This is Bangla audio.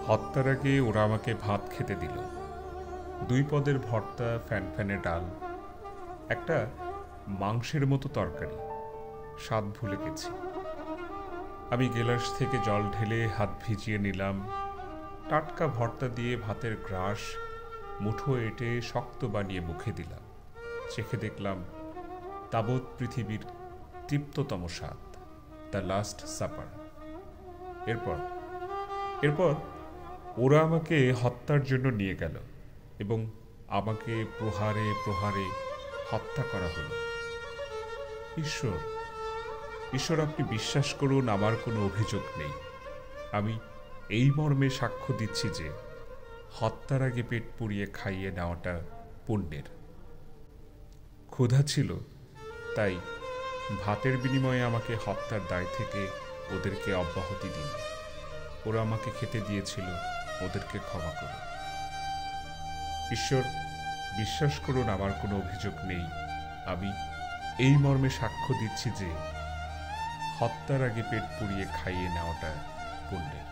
হত্যার আগে ওরা আমাকে ভাত খেতে দিল। 2 পদের ভর্তা, ফ্যানফ্যানে ডাল, একটা মাংসের মতো তরকারি। স্বাদ ভুলে গেছি। আমি গেলাস থেকে জল ঢেলে হাত ভিজিয়ে নিলাম। টাটকা ভর্তা দিয়ে ভাতের গ্রাস মুঠো এঁটে শক্ত বানিয়ে মুখে দিলাম। চেখে দেখলাম তাবৎ পৃথিবীর তৃপ্ততম স্বাদ, দ্য লাস্ট সাপার। এরপর এরপর ওরা আমাকে হত্যার জন্য নিয়ে গেল এবং আমাকে প্রহারে প্রহারে হত্যা করা হলো। ঈশ্বর, ঈশ্বর, আপনি বিশ্বাস করুন, আমার কোনো অভিযোগ নেই। আমি এই মর্মে সাক্ষ্য দিচ্ছি যে হত্যার আগে পেট পুড়িয়ে খাইয়ে নেওয়াটা পুণ্যের। ক্ষুধা ছিল, তাই ভাতের বিনিময়ে আমাকে হত্যার দায় থেকে ওদেরকে অব্যাহতি দিন। ওরা আমাকে খেতে দিয়েছিল, ওদেরকে ক্ষমা করো। ঈশ্বর, বিশ্বাস করুন, আমার কোনো অভিযোগ নেই। আমি এই মর্মে সাক্ষ্য দিচ্ছি যে হত্যার আগে পেট পুড়িয়ে খাইয়ে নেওয়াটা পুণ্যের।